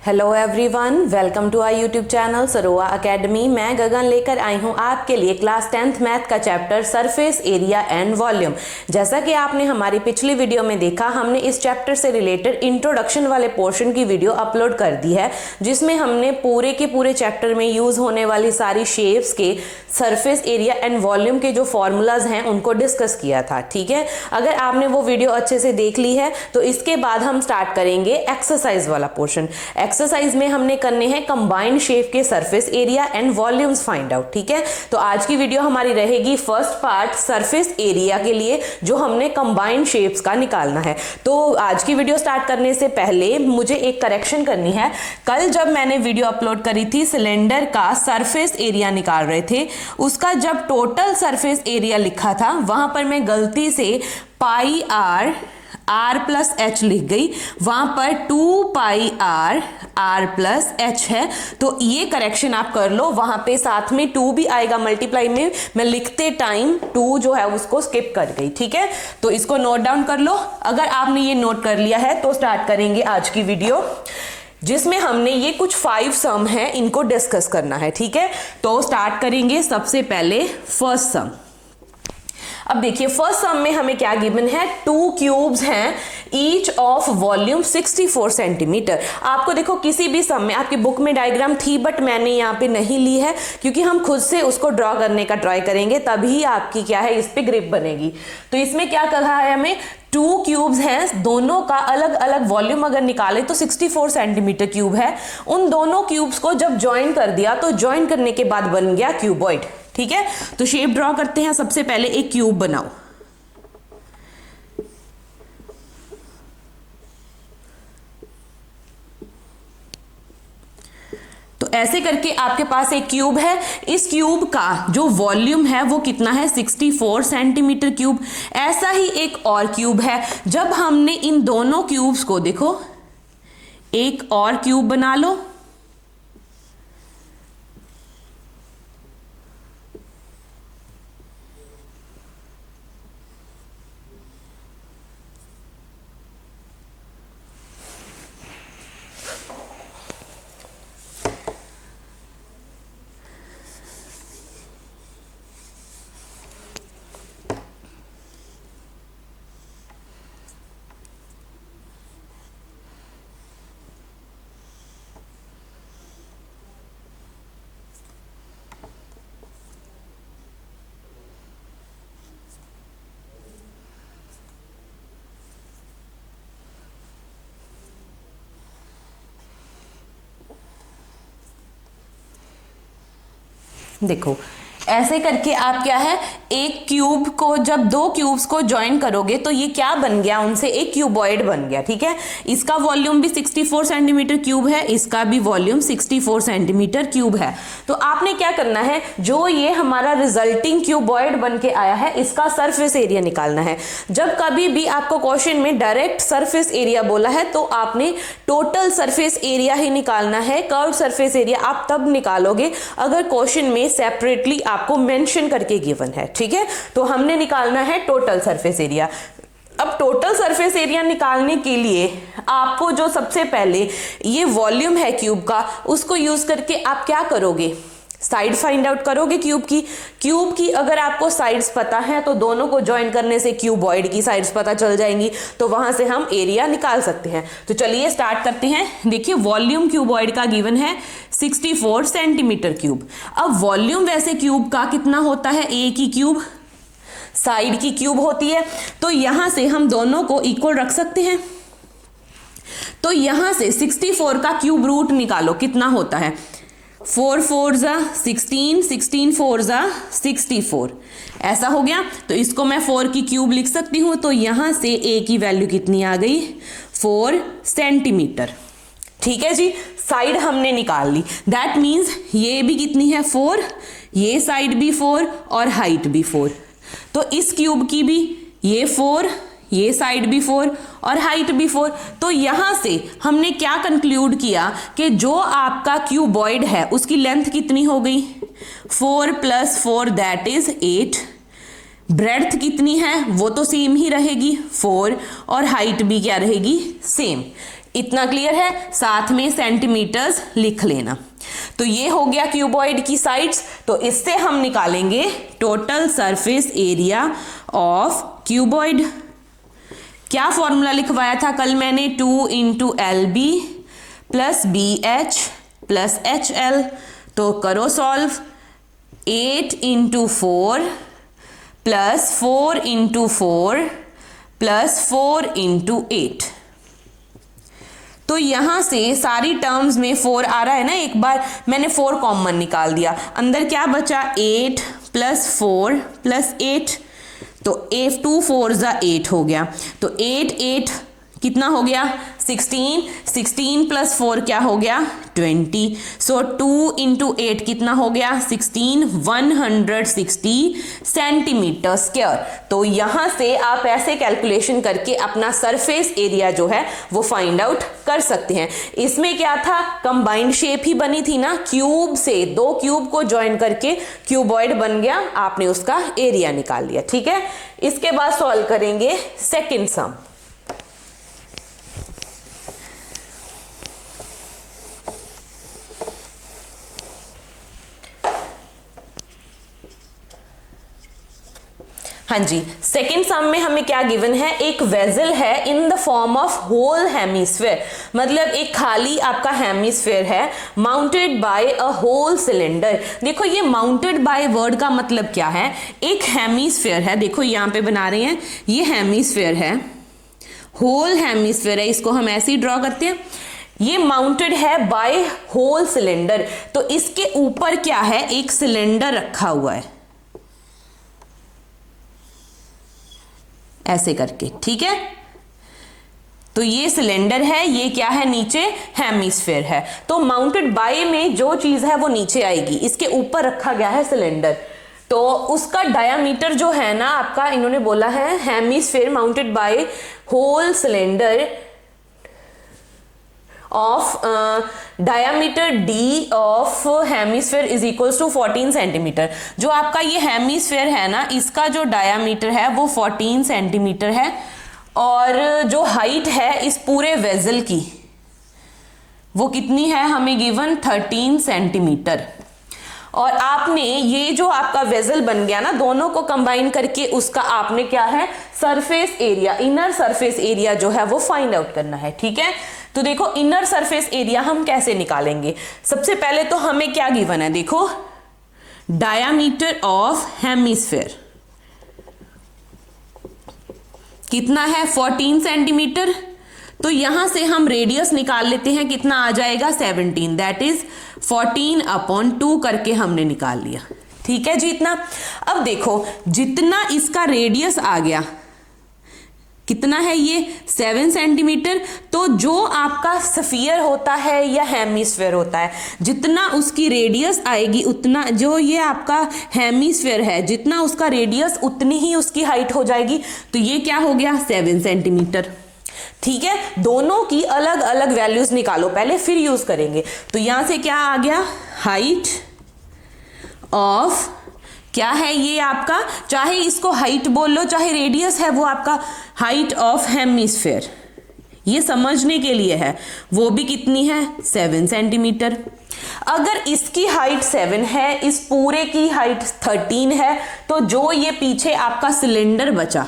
Hello everyone, welcome to our YouTube channel Sarova academy. मैं गगन लेकर आई हूं आपके लिए क्लास 10th मैथ का chapter surface area and volume. जैसा कि आपने हमारी पिछली वीडियो में देखा, हमने इस चैप्टर से रिलेटेड इंट्रोडक्शन वाले पोर्शन की वीडियो अपलोड कर दी है, जिसमें हमने पूरे के पूरे चैप्टर में यूज होने वाली सारी शेप्स के सरफेस एरिया एंड वॉल्यूम के जो फॉर्मूलाज हैं उनको डिस्कस किया था। ठीक है, अगर आपने वो वीडियो अच्छे से देख ली है तो इसके बाद हम स्टार्ट करेंगे एक्सरसाइज वाला पोर्शन। एक्सरसाइज में हमने करने हैं कंबाइंड शेप के surface area and volumes find out. ठीक है, तो आज की वीडियो हमारी रहेगी फर्स्ट पार्ट सरफेस एरिया के लिए, जो हमने कंबाइंड शेप्स का निकालना है। तो आज की वीडियो स्टार्ट करने से पहले मुझे एक करेक्शन करनी है। कल जब मैंने वीडियो अपलोड करी थी सिलेंडर का सरफेस एरिया निकाल रहे थे, उसका जब टोटल सरफेस एरिया लिखा था वहां पर मैं गलती से पाई आर प्लस एच लिख गई, वहां पर 2 पाई आर प्लस एच है। तो ये करेक्शन आप कर लो, वहां पे साथ में 2 भी आएगा मल्टीप्लाई में, मैं लिखते टाइम 2 जो है उसको स्किप कर गई। ठीक है, तो इसको नोट डाउन कर लो। अगर आपने ये नोट कर लिया है तो स्टार्ट करेंगे आज की वीडियो, जिसमें हमने ये कुछ 5 सम है इनको डिस्कस करना है। ठीक है, तो स्टार्ट करेंगे सबसे पहले फर्स्ट सम। अब देखिए फर्स्ट सम में हमें क्या गिवन है, 2 क्यूब्स हैं, ईच ऑफ वॉल्यूम 64 सेंटीमीटर। आपको देखो किसी भी सम में आपकी बुक में डायग्राम थी, बट मैंने यहाँ पे नहीं ली है क्योंकि हम खुद से उसको ड्रॉ करने का ट्राई करेंगे, तभी आपकी क्या है इस पे ग्रिप बनेगी। तो इसमें क्या कहा है हमें, 2 क्यूब्स हैं, दोनों का अलग अलग वॉल्यूम अगर निकाले तो 64 सेंटीमीटर क्यूब है। उन दोनों क्यूब्स को जब ज्वाइन कर दिया तो ज्वाइन करने के बाद बन गया क्यूबॉइड। ठीक है, तो शेप ड्रॉ करते हैं। सबसे पहले एक क्यूब बनाओ। तो ऐसे करके आपके पास एक क्यूब है। इस क्यूब का जो वॉल्यूम है वो कितना है, 64 सेंटीमीटर क्यूब। ऐसा ही एक और क्यूब है। जब हमने इन दोनों क्यूब्स को, देखो एक और क्यूब बना लो, देखो ऐसे करके आप क्या है, एक क्यूब को जब 2 क्यूब्स को ज्वाइन करोगे तो ये क्या बन गया, उनसे एक क्यूबॉइड बन गया। ठीक है, इसका वॉल्यूम भी 64 सेंटीमीटर क्यूब है, इसका भी वॉल्यूम 64 सेंटीमीटर क्यूब है। तो आपने क्या करना है, जो ये हमारा रिजल्टिंग क्यूबॉइड बन के आया है इसका सरफेस एरिया निकालना है। जब कभी भी आपको क्वेश्चन में डायरेक्ट सरफेस एरिया बोला है तो आपने टोटल सरफेस एरिया ही निकालना है। कर्व सरफेस एरिया आप तब निकालोगे अगर क्वेश्चन में सेपरेटली आपको मेंशन करके गिवन है। ठीक है, तो हमने निकालना है टोटल सरफेस एरिया। अब टोटल सरफेस एरिया निकालने के लिए आपको जो सबसे पहले ये वॉल्यूम है क्यूब का, उसको यूज करके आप क्या करोगे, साइड फाइंड आउट करोगे क्यूब की अगर आपको साइड्स पता है तो दोनों को ज्वाइन करने से क्यूबॉइड की साइड्स पता चल जाएंगी, तो वहां से हम एरिया निकाल सकते हैं। तो चलिए स्टार्ट करते हैं। देखिए वॉल्यूम क्यूबॉइड का गिवन है 64 सेंटीमीटर क्यूब। अब वॉल्यूम वैसे क्यूब का कितना होता है, ए की क्यूब साइड की क्यूब होती है, तो यहां से हम दोनों को इक्वल रख सकते हैं। तो यहां से 64 का क्यूब रूट निकालो, कितना होता है, 4 4 जा 16, 16 4 जा 64, ऐसा हो गया। तो इसको मैं 4 की क्यूब लिख सकती हूं। तो यहां से ए की वैल्यू कितनी आ गई, 4 सेंटीमीटर। ठीक है जी, साइड हमने निकाल ली। दैट मीन्स ये भी कितनी है, 4, ये साइड भी 4 और हाइट भी 4। तो इस क्यूब की भी ये 4, ये साइड भी 4 और हाइट भी 4। तो यहां से हमने क्या कंक्लूड किया कि जो आपका क्यूबॉइड है उसकी लेंथ कितनी हो गई, 4 + 4 दैट इज 8। ब्रेड्थ कितनी है वो तो सेम ही रहेगी 4, और हाइट भी क्या रहेगी, सेम। इतना क्लियर है, साथ में सेंटीमीटर्स लिख लेना। तो ये हो गया क्यूबॉइड की साइड्स। तो इससे हम निकालेंगे total surface area of cuboid. क्या फॉर्मूला लिखवाया था कल मैंने, 2 × LB plus BH plus HL। तो करो सॉल्व, 8 × 4 प्लस 4 × 4 प्लस 4 × 8। तो यहां से सारी टर्म्स में 4 आ रहा है ना, एक बार मैंने 4 कॉमन निकाल दिया, अंदर क्या बचा 8 प्लस 4 प्लस 8। तो 2 4 ज़ा 8 हो गया। तो 8 कितना हो गया 16, 16 प्लस 4 क्या हो गया 20। सो 2 × 8 कितना हो गया 16, 160 सेंटीमीटर स्क्वायर। तो यहां से आप ऐसे कैलकुलेशन करके अपना सरफेस एरिया जो है वो फाइंड आउट कर सकते हैं। इसमें क्या था, कंबाइंड शेप ही बनी थी ना, क्यूब से 2 क्यूब को ज्वाइन करके क्यूबॉइड बन गया, आपने उसका एरिया निकाल लिया। ठीक है, इसके बाद सॉल्व करेंगे सेकेंड सम। हाँ जी, सेकेंड सम में हमें क्या गिवन है, एक वेजल है in the form of hollow hemisphere, मतलब एक खाली आपका हेमिस्फेयर है mounted by a hollow cylinder. देखो ये माउंटेड बाय वर्ड का मतलब क्या है, एक हेमिस्फेयर है, देखो यहां पे बना रहे हैं, ये हेमिस्फेयर है, होल हेमिस्फेयर है, इसको हम ऐसे ही ड्रॉ करते हैं। ये माउंटेड है बाय होल सिलेंडर, तो इसके ऊपर क्या है, एक सिलेंडर रखा हुआ है ऐसे करके। ठीक है, तो ये सिलेंडर है, ये क्या है नीचे हेमिस्फेयर है। तो माउंटेड बाय में जो चीज है वो नीचे आएगी, इसके ऊपर रखा गया है सिलेंडर, तो उसका डायामीटर जो है ना आपका, इन्होंने बोला है hemisphere mounted by hollow cylinder of diameter D of hemisphere is equals to 14 centimetre. जो आपका ये हेमिस्फेयर है ना, इसका जो डायामीटर है वो 14 सेंटीमीटर है, और जो हाइट है इस पूरे वेजल की वो कितनी है, हमें गिवन 13 सेंटीमीटर। और आपने ये जो आपका वेजल बन गया ना, दोनों को कंबाइन करके उसका आपने क्या है, surface area, inner surface area जो है वो फाइंड आउट करना है। ठीक है, तो देखो इनर सरफेस एरिया हम कैसे निकालेंगे। सबसे पहले तो हमें क्या गिवन है, देखो डायामीटर ऑफ हेमिस्फेयर कितना है 14 सेंटीमीटर। तो यहां से हम रेडियस निकाल लेते हैं, कितना आ जाएगा 17, दैट इज 14/2 करके हमने निकाल लिया। ठीक है जी, इतना। अब देखो जितना इसका रेडियस आ गया, कितना है ये 7 सेंटीमीटर। तो जो आपका स्फीयर होता है या हेमिस्फेयर होता है, जितना उसकी रेडियस आएगी उतना, जो ये आपका हेमिस्फेयर है जितना उसका रेडियस उतनी ही उसकी हाइट हो जाएगी। तो ये क्या हो गया 7 सेंटीमीटर। ठीक है, दोनों की अलग अलग वैल्यूज निकालो पहले, फिर यूज करेंगे। तो यहां से क्या आ गया, हाइट ऑफ, क्या है ये आपका, चाहे इसको हाइट बोल लो चाहे रेडियस है, वो आपका हाइट ऑफ हेमिस्फेयर, ये समझने के लिए है, वो भी कितनी है 7 सेंटीमीटर। अगर इसकी हाइट 7 है, इस पूरे की हाइट 13 है, तो जो ये पीछे आपका सिलेंडर बचा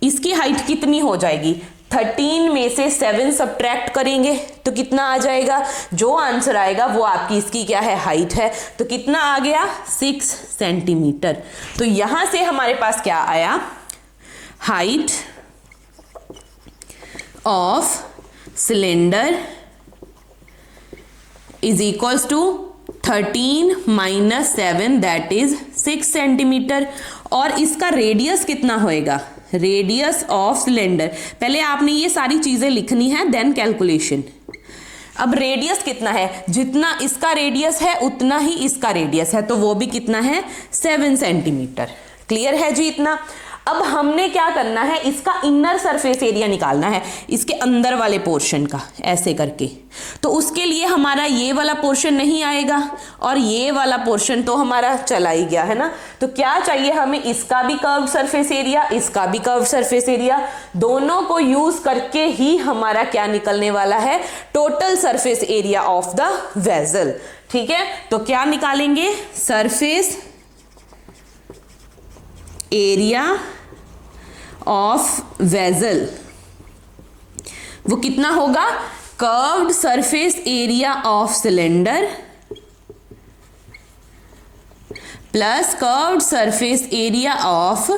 इसकी हाइट कितनी हो जाएगी, 13 में से 7 सब्ट्रैक्ट करेंगे तो कितना आ जाएगा, जो आंसर आएगा वो आपकी इसकी क्या है, हाइट है। तो कितना आ गया 6 सेंटीमीटर। तो यहां से हमारे पास क्या आया, height of cylinder is equals to 13 - 7 that is 6 centimetre. और इसका रेडियस कितना होएगा, रेडियस ऑफ सिलेंडर, पहले आपने ये सारी चीजें लिखनी है देन कैलकुलेशन। अब रेडियस कितना है, जितना इसका रेडियस है उतना ही इसका रेडियस है, तो वो भी कितना है 7 सेंटीमीटर। क्लियर है जी इतना। अब हमने क्या करना है, इसका इनर सरफेस एरिया निकालना है, इसके अंदर वाले पोर्शन का, ऐसे करके। तो उसके लिए हमारा ये वाला पोर्शन नहीं आएगा और ये वाला पोर्शन तो हमारा चला ही गया है ना। तो क्या चाहिए हमें, इसका भी कर्व सरफेस एरिया, इसका भी कर्व सरफेस एरिया, दोनों को यूज करके ही हमारा क्या निकलने वाला है, total surface area of the vessel. ठीक है, तो क्या निकालेंगे, सरफेस एरिया ऑफ वेसल, वो कितना होगा, curved surface area of cylinder plus curved surface area of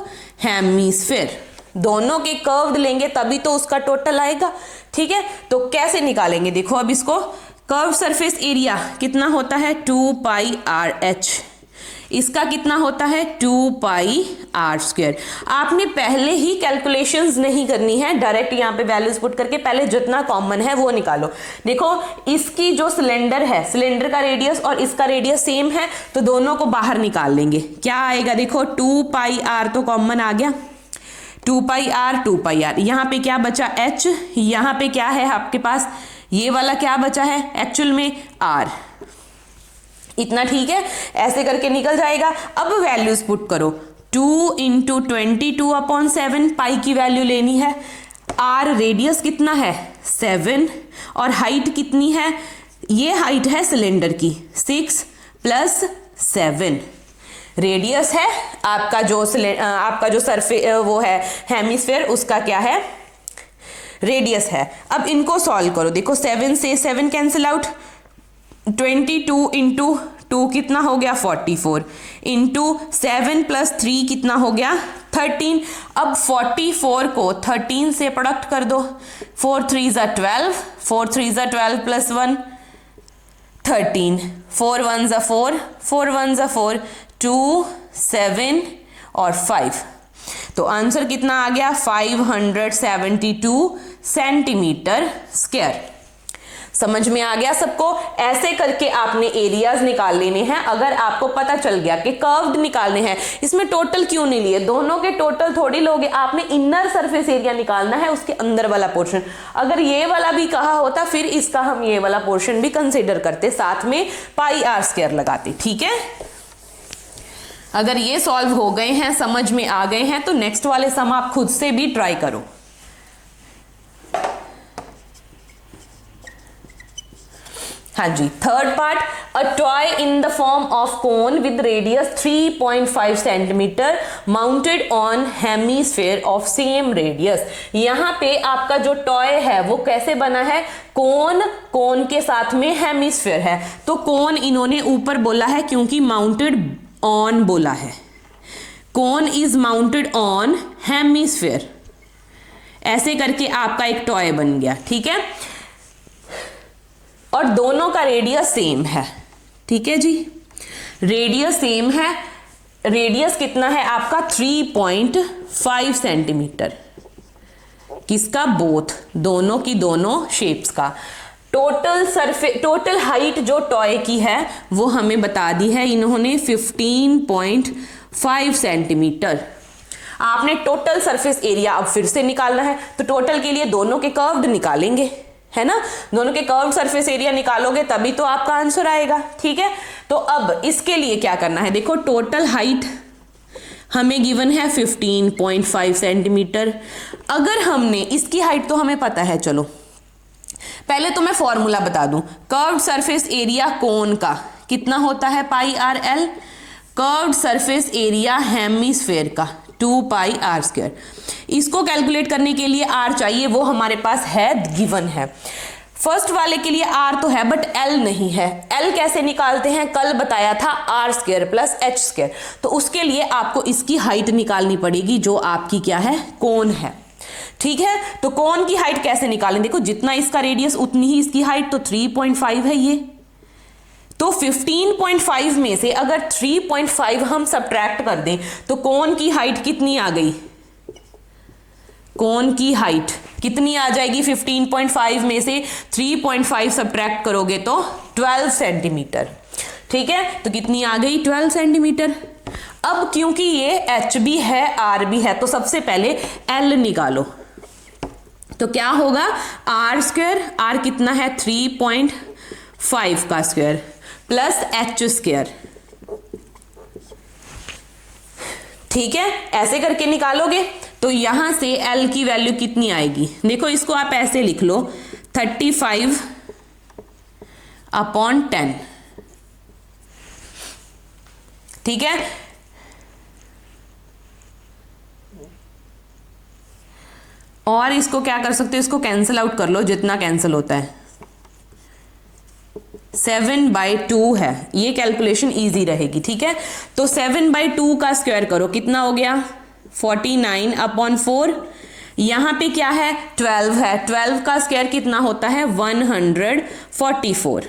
hemisphere. दोनों के कर्व्ड लेंगे तभी तो उसका टोटल आएगा। ठीक है, तो कैसे निकालेंगे, देखो अब इसको, कर्व सरफेस एरिया कितना होता है, 2 पाई आर एच, इसका कितना होता है, 2 पाई आर स्क्वायर। आपने पहले ही कैलकुलेशंस नहीं करनी है, डायरेक्ट यहाँ पे वैल्यूज पुट करके पहले जितना कॉमन है वो निकालो। देखो इसकी जो सिलेंडर है, सिलेंडर का रेडियस और इसका रेडियस सेम है, तो दोनों को बाहर निकाल लेंगे। क्या आएगा, देखो 2 पाई आर तो कॉमन आ गया, 2 पाई आर 2 पाई आर, यहाँ पे क्या बचा एच, यहाँ पे क्या है आपके पास, ये वाला क्या बचा है एक्चुअल में आर, इतना। ठीक है, ऐसे करके निकल जाएगा। अब वैल्यूज पुट करो, 2 इंटू 22/7 पाई की वैल्यू लेनी है, आर रेडियस कितना है 7 और हाइट कितनी है, ये हाइट है सिलेंडर की 6 प्लस 7 रेडियस है आपका जो सरफेस वो है हेमिस्फीयर, उसका क्या है रेडियस है। अब इनको सॉल्व करो, देखो 7 से 7 कैंसिल आउट, 22 इंटू 2 कितना हो गया 44, इंटू 7 प्लस 3 कितना हो गया 13। अब 44 को 13 से प्रोडक्ट कर दो, 4 3 ज़ा 12, 4 3 ज़ा 12 प्लस 1 13, 4 1 ज़ा 4, 4 1 ज़ा 4, 2 7 और 5, तो आंसर कितना आ गया 572 सेंटीमीटर स्क्वायर। समझ में आ गया सबको, ऐसे करके आपने एरियाज निकाल लेने हैं। अगर आपको पता चल गया कि कर्व्ड निकालने हैं, इसमें टोटल क्यों नहीं लिए, दोनों के टोटल थोड़ी लोगे, आपने इनर सरफेस एरिया निकालना है, उसके अंदर वाला पोर्शन। अगर ये वाला भी कहा होता फिर इसका हम ये वाला पोर्शन भी कंसिडर करते, साथ में पाई आर स्क्वायर लगाते। ठीक है, अगर ये सॉल्व हो गए हैं, समझ में आ गए हैं, तो नेक्स्ट वाले सम आप खुद से भी ट्राई करो। हाँ जी, third part, a toy in the form of cone with radius 3.5 centimetre mounted on hemisphere of same radius. यहाँ पे आपका जो टॉय है वो कैसे बना है, कोन के साथ में हेमिस्फीयर है, तो कोन इन्होंने ऊपर बोला है क्योंकि माउंटेड ऑन बोला है, cone is mounted on hemisphere, ऐसे करके आपका एक टॉय बन गया। ठीक है, और दोनों का रेडियस सेम है। ठीक है जी, रेडियस सेम है, रेडियस कितना है आपका 3.5 सेंटीमीटर, किसका, बोथ, दोनों की दोनों शेप्स का। टोटल हाइट जो टॉय की है वो हमें बता दी है इन्होंने 15.5 सेंटीमीटर। आपने टोटल सरफेस एरिया अब फिर से निकालना है, तो टोटल के लिए दोनों के कर्व्ड निकालेंगे, है ना, दोनों के कर्व्ड सरफेस एरिया निकालोगे तभी तो आपका आंसर आएगा। ठीक है, तो अब इसके लिए क्या करना है, देखो टोटल हाइट हमें गिवन है 15.5 सेंटीमीटर। अगर हमने इसकी हाइट तो हमें पता है, चलो पहले तो मैं फॉर्मूला बता दूं, कर्व्ड सरफेस एरिया कोन का कितना होता है pi r l, curved surface area hemisphere का 2 पाई आर स्क्वायर। इसको कैलकुलेट करने के लिए आर चाहिए, वो हमारे पास है, गिवन है। फर्स्ट वाले के लिए आर तो है बट एल नहीं है। एल कैसे निकालते हैं, कल बताया था, R square plus H square. तो उसके लिए आपको इसकी हाइट निकालनी पड़ेगी जो आपकी क्या है, कोन है। ठीक है, तो कोन की हाइट कैसे निकालें, देखो जितना इसका रेडियस उतनी ही इसकी हाइट, तो 3.5 है ये, तो 15.5 में से अगर 3.5 हम सब्ट्रैक्ट कर दें तो कोन की हाइट कितनी आ गई, कोन की हाइट कितनी आ जाएगी, 15.5 में से 3.5 सब्ट्रैक्ट करोगे तो 12 सेंटीमीटर। ठीक है, तो कितनी आ गई, 12 सेंटीमीटर। अब क्योंकि ये एच भी है आर भी है तो सबसे पहले एल निकालो। तो क्या होगा, आर स्क्वायर, आर कितना है 3.5 का स्क्वायर प्लस एच स्क्वायर। ठीक है, ऐसे करके निकालोगे तो यहां से एल की वैल्यू कितनी आएगी, देखो इसको आप ऐसे लिख लो 35/10। ठीक है, और इसको क्या कर सकते हो, इसको कैंसिल आउट कर लो, जितना कैंसिल होता है 7/2 है, ये कैलकुलेशन इजी रहेगी। ठीक है, तो 7/2 का स्क्वायर करो, कितना हो गया 49/4। यहां पे क्या है 12 है, 12 का स्क्वायर कितना होता है 144।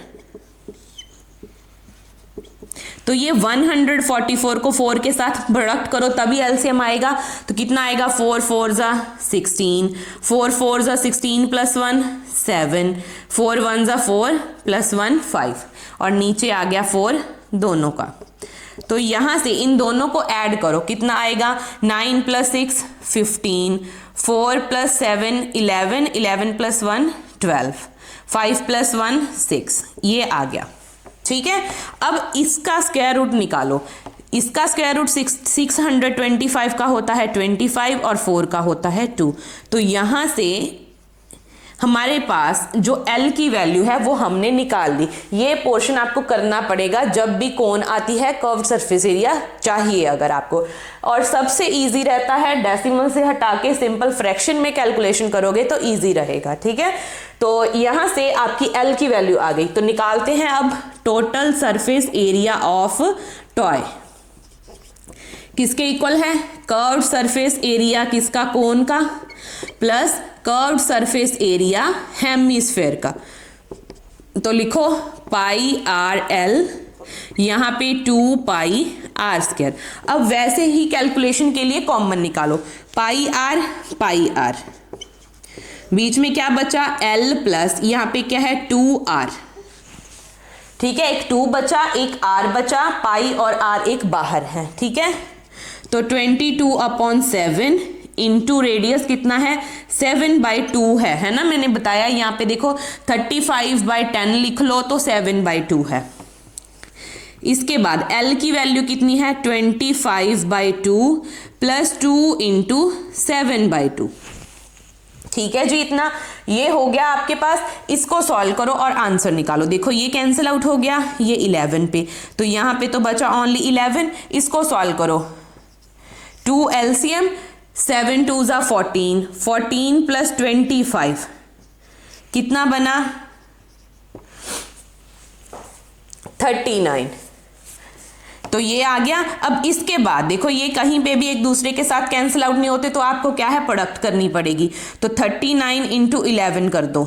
तो ये 144 को 4 के साथ प्रोडक्ट करो तभी एलसीएम आएगा। तो कितना आएगा 4 4 जा 16, 4 4 जा 16 + 1 7, 4 1 जा 4 + 1 5 और नीचे आ गया 4 दोनों का। तो यहां से इन दोनों को ऐड करो, कितना आएगा 9 + 6 15, 4 + 7 11, 11 + 1 12, 5 + 1 6, ये आ गया। ठीक है, अब इसका स्क्वायर रूट निकालो। इसका स्क्वायर रूट 625 का होता है 25 और 4 का होता है 2। तो यहां से हमारे पास जो L की वैल्यू है वो हमने निकाल दी। ये पोर्शन आपको करना पड़ेगा जब भी कोन आती है, कर्व्ड सरफेस एरिया चाहिए अगर आपको। और सबसे इजी रहता है डेसिमल से हटा के सिंपल फ्रैक्शन में कैलकुलेशन करोगे तो इजी रहेगा। ठीक है, तो यहां से आपकी L की वैल्यू आ गई। तो निकालते हैं अब total surface area of toy. किसके इक्वल है, कर्व्ड सरफेस एरिया किसका, कोन का, plus curved surface area hemisphere का। तो लिखो πr_l, यहां पे 2πr²। अब वैसे ही कैलकुलेशन के लिए कॉमन निकालो, πr, बीच में क्या बचा l प्लस यहां पे क्या है 2r। ठीक है, एक 2 बचा, एक r बचा, पाई और r एक बाहर है। ठीक है, तो 22/7 इंटू रेडियस कितना है 7/2 है ना, मैंने बताया यहाँ पे देखो 35/10 लिख लो तो 7/2 है। इसके बाद L की वैल्यू कितनी है 25/2 प्लस 2 इंटू 7/2। ठीक है जी, इतना ये हो गया आपके पास। इसको सॉल्व करो और आंसर निकालो। देखो ये कैंसिल आउट हो गया, ये 11 पे, तो यहाँ पे तो बचा ओनली 11। इसको सॉल्व करो, 2 LCM 7 2 जा 14, 14 प्लस 25 कितना बना 39। तो ये आ गया। अब इसके बाद देखो ये कहीं पे भी एक दूसरे के साथ कैंसिल आउट नहीं होते, तो आपको क्या है प्रोडक्ट करनी पड़ेगी। तो 39 इंटू 11 कर दो,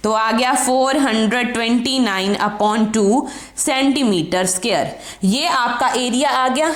तो आ गया 429/2 सेंटीमीटर स्क्वायर। ये आपका एरिया आ गया।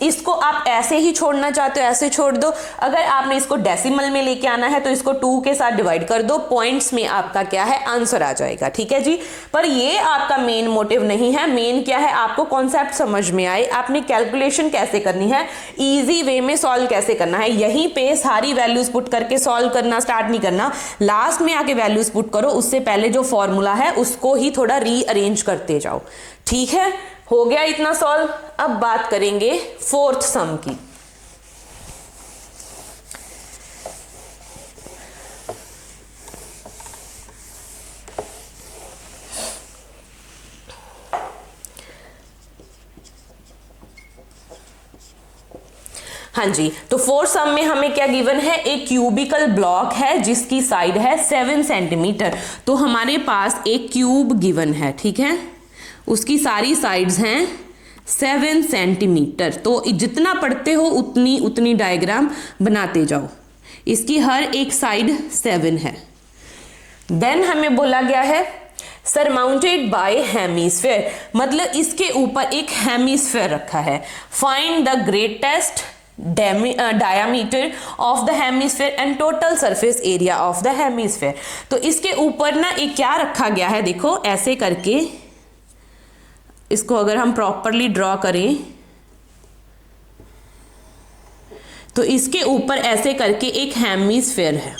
इसको आप ऐसे ही छोड़ना चाहते हो ऐसे छोड़ दो, अगर आपने इसको डेसिमल में लेके आना है तो इसको 2 के साथ डिवाइड कर दो, पॉइंट्स में आपका क्या है आंसर आ जाएगा। ठीक है जी, पर ये आपका मेन मोटिव नहीं है। मेन क्या है, आपको कॉन्सेप्ट समझ में आए, आपने कैलकुलेशन कैसे करनी है, इजी वे में सॉल्व कैसे करना है। यहीं पे सारी वैल्यूज पुट करके सॉल्व करना स्टार्ट नहीं करना, लास्ट में आके वैल्यूज पुट करो, उससे पहले जो फॉर्मूला है उसको ही थोड़ा रीअरेंज करते जाओ। ठीक है, हो गया इतना सॉल्व। अब बात करेंगे 4th सम की। हाँ जी, तो 4th सम में हमें क्या गिवन है, एक क्यूबिकल ब्लॉक है जिसकी साइड है 7 सेंटीमीटर। तो हमारे पास एक क्यूब गिवन है, ठीक है, उसकी सारी साइड्स हैं 7 सेंटीमीटर। तो जितना पढ़ते हो उतनी डायग्राम बनाते जाओ। इसकी हर एक साइड 7 है। देन हमें बोला गया है सरमाउंटेड बाय हेमिस्फेयर, मतलब इसके ऊपर एक हेमिस्फेयर रखा है। Find the greatest diameter of the hemisphere and total surface area of the hemisphere. तो इसके ऊपर ना एक क्या रखा गया है, देखो ऐसे करके इसको अगर हम प्रॉपरली ड्रॉ करें तो इसके ऊपर ऐसे करके एक हेमिस्फेयर है,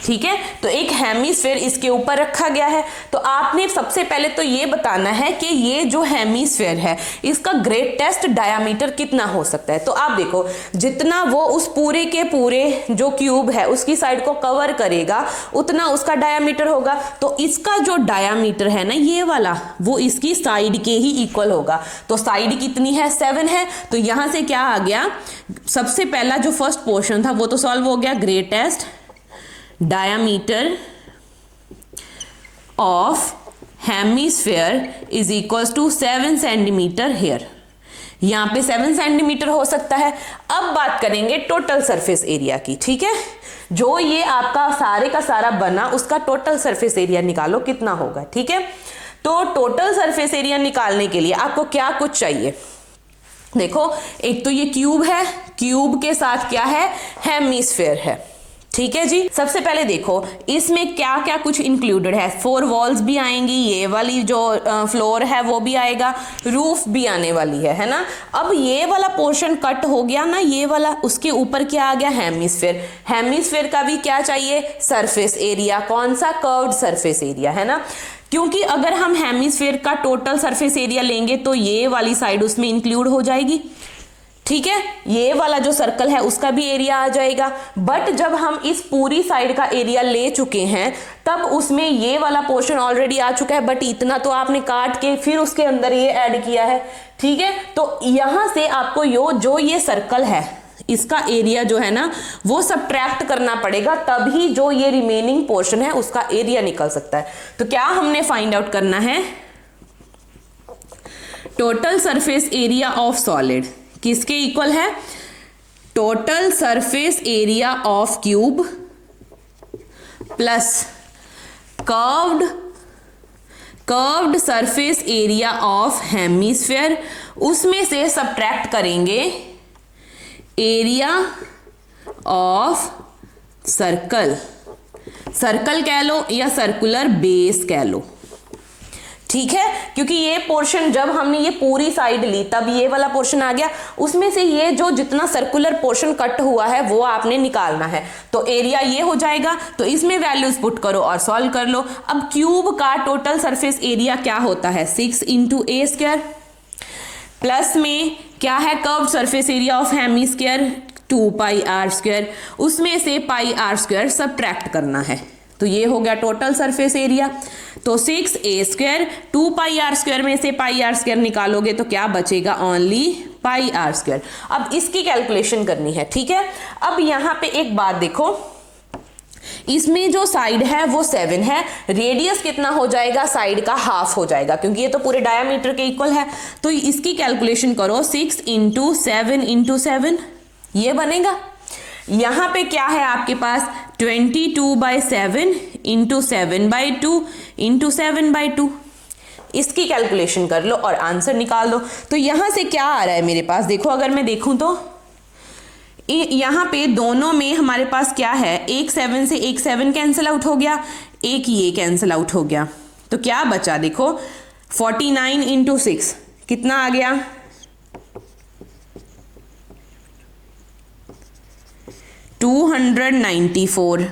ठीक है। तो एक हेमिस्फेयर इसके ऊपर रखा गया है। तो आपने सबसे पहले तो ये बताना है कि ये जो हेमिस्फेयर है इसका ग्रेटेस्ट डायामीटर कितना हो सकता है। तो आप देखो जितना वो उस पूरे के पूरे जो क्यूब है उसकी साइड को कवर करेगा उतना उसका डायामीटर होगा। तो इसका जो डायामीटर है ना ये वाला, वो इसकी साइड के ही इक्वल होगा। तो साइड कितनी है, 7 है। तो यहां से क्या आ गया, सबसे पहला जो फर्स्ट पोर्शन था वो तो सॉल्व हो गया, greatest diameter of hemisphere is equals to 7 centimetre here। यहां पे 7 सेंटीमीटर हो सकता है। अब बात करेंगे टोटल सरफेस एरिया की, ठीक है। जो ये आपका सारे का सारा बना उसका टोटल सरफेस एरिया निकालो कितना होगा, ठीक है। तो टोटल सरफेस एरिया निकालने के लिए आपको क्या कुछ चाहिए, देखो एक तो ये क्यूब है, क्यूब के साथ क्या है, हेमिस्फेयर है, ठीक है जी। सबसे पहले देखो इसमें क्या क्या कुछ इंक्लूडेड है, 4 वॉल्स भी आएंगी, ये वाली जो फ्लोर है वो भी आएगा, रूफ भी आने वाली है ना। अब ये वाला पोर्शन कट हो गया ना, ये वाला, उसके ऊपर क्या आ गया, हेमिस्फेयर। हेमिस्फेयर का भी क्या चाहिए, सरफेस एरिया, कौन सा, कर्व्ड सरफेस एरिया, है ना। क्योंकि अगर हम हेमिस्फेयर का टोटल सरफेस एरिया लेंगे तो ये वाली साइड उसमें इंक्लूड हो जाएगी, ठीक है। ये वाला जो सर्कल है उसका भी एरिया आ जाएगा। बट जब हम इस पूरी साइड का एरिया ले चुके हैं तब उसमें ये वाला पोर्शन ऑलरेडी आ चुका है, बट इतना तो आपने काट के फिर उसके अंदर ये ऐड किया है, ठीक है। तो यहां से आपको जो ये सर्कल है इसका एरिया जो है ना वो सबट्रैक्ट करना पड़ेगा, तभी जो ये रिमेनिंग पोर्शन है उसका एरिया निकल सकता है। तो क्या हमने फाइंड आउट करना है, total surface area of solid किसके इक्वल है, total surface area of cube plus curved surface area of hemisphere, उसमें से सबट्रैक्ट करेंगे एरिया ऑफ सर्कल, सर्कल कह लो या सर्कुलर बेस कह लो, ठीक है। क्योंकि ये पोर्शन जब हमने ये पूरी साइड ली तब ये वाला पोर्शन आ गया, उसमें से ये जो जितना सर्कुलर पोर्शन कट हुआ है वो आपने निकालना है। तो एरिया ये हो जाएगा, तो इसमें वैल्यूज पुट करो और सॉल्व कर लो। अब क्यूब का टोटल सरफेस एरिया क्या होता है, 6 × a², प्लस में क्या है, curved surface area of hemisphere 2πr², उसमें से πr² सबट्रैक्ट करना है। तो ये हो गया टोटल सरफेस एरिया। तो 6a² 2πr² में से πr² निकालोगे तो क्या बचेगा, ओनली πr²। अब इसकी कैलकुलेशन करनी है, ठीक है। अब यहां पे एक बात देखो, इसमें जो साइड है वो 7 है, रेडियस कितना हो जाएगा, साइड का हाफ हो जाएगा, क्योंकि ये तो पूरे डायामीटर के इक्वल है। तो इसकी कैलकुलेशन करो, 6 × 7 × 7 ये बनेगा। यहां पे क्या है आपके पास, 22/7 × 7/2 × 7/2। इसकी कैलकुलेशन कर लो और आंसर निकाल दो। तो यहां से क्या आ रहा है मेरे पास, देखो अगर मैं देखूं तो यहां पे दोनों में हमारे पास क्या है, एक 7 से एक 7 कैंसिल आउट हो गया, एक ये कैंसिल आउट हो गया। तो क्या बचा, देखो 49 × 6 कितना आ गया, 294,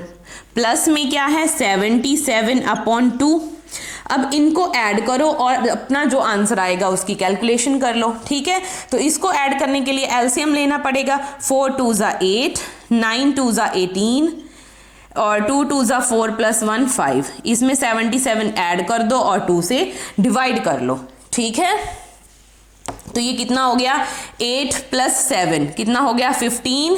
प्लस में क्या है 77/2। अब इनको ऐड करो और अपना जो आंसर आएगा उसकी कैलकुलेशन कर लो, ठीक है। तो इसको ऐड करने के लिए एलसीएम लेना पड़ेगा, 4 × 2 = 8, 9 × 2 = 18 और 2 × 2 = 4 + 1 5। इसमें 77 ऐड कर दो और 2 से डिवाइड कर लो, ठीक है। तो ये कितना हो गया, 8 + 7 कितना हो गया, 15,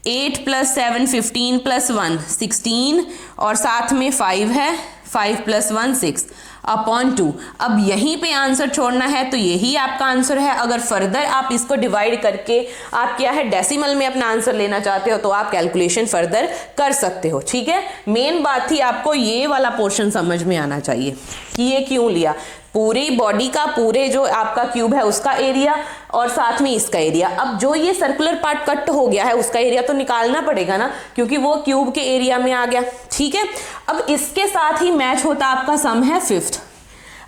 8 + 7 15 + 1 16 और साथ में 5 है, 5 + 1 6/2। अब यहीं पे आंसर छोड़ना है, तो यही आपका आंसर है। अगर फर्दर आप इसको डिवाइड करके आप क्या है डेसिमल में अपना आंसर लेना चाहते हो तो आप कैलकुलेशन फर्दर कर सकते हो, ठीक है। मेन बात थी आपको ये वाला पोर्शन समझ में आना चाहिए कि ये क्यों लिया। पूरी बॉडी का, पूरे जो आपका क्यूब है उसका एरिया और साथ में इसका एरिया। अब जो ये सर्कुलर पार्ट कट हो गया है उसका एरिया तो निकालना पड़ेगा ना, क्योंकि वो क्यूब के एरिया में आ गया। ठीक है, अब इसके साथ ही मैच होता आपका सम है फिफ्थ।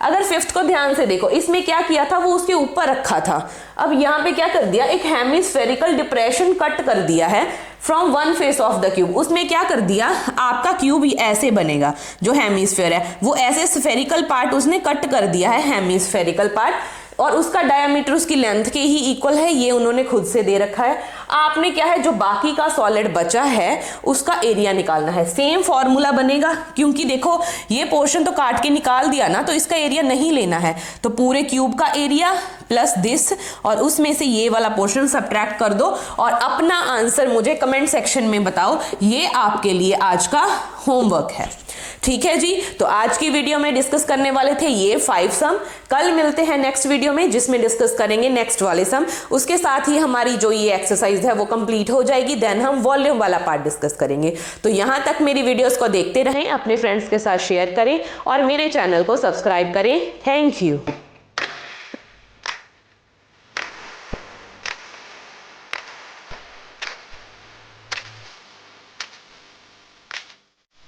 अगर फिफ्थ को ध्यान से देखो, इसमें क्या किया था, वो उसके ऊपर रखा था। अब यहाँ पे क्या कर दिया, एक हेमिस्फेरिकल डिप्रेशन कट कर दिया है from one face of the cube. उसमें क्या कर दिया, आपका क्यूब ऐसे बनेगा, जो हेमिस्फेयर है वो ऐसे स्फेरिकल पार्ट उसने कट कर दिया है, हेमिस्फेरिकल पार्ट, और उसका डायमीटर उसकी लेंथ के ही इक्वल है, ये उन्होंने खुद से दे रखा है। आपने क्या है, जो बाकी का सॉलिड बचा है उसका एरिया निकालना है। सेम फॉर्मूला बनेगा, क्योंकि देखो ये पोर्शन तो काट के निकाल दिया ना, तो इसका एरिया नहीं लेना है, तो पूरे क्यूब का एरिया प्लस दिस, और उसमें से ये वाला पोर्शन सब्ट्रैक्ट कर दो और अपना आंसर मुझे कमेंट सेक्शन में बताओ। ये आपके लिए आज का होमवर्क है। ठीक है जी, तो आज की वीडियो में डिस्कस करने वाले थे ये 5 सम। कल मिलते हैं नेक्स्ट वीडियो में, जिसमें डिस्कस करेंगे नेक्स्ट वाले सम। उसके साथ ही हमारी जो ये एक्सरसाइज है वो कंप्लीट हो जाएगी, देन हम वॉल्यूम वाला पार्ट डिस्कस करेंगे। तो यहां तक मेरी वीडियोस को देखते रहें, अपने फ्रेंड्स के साथ शेयर करें और मेरे चैनल को सब्सक्राइब करें। Thank you.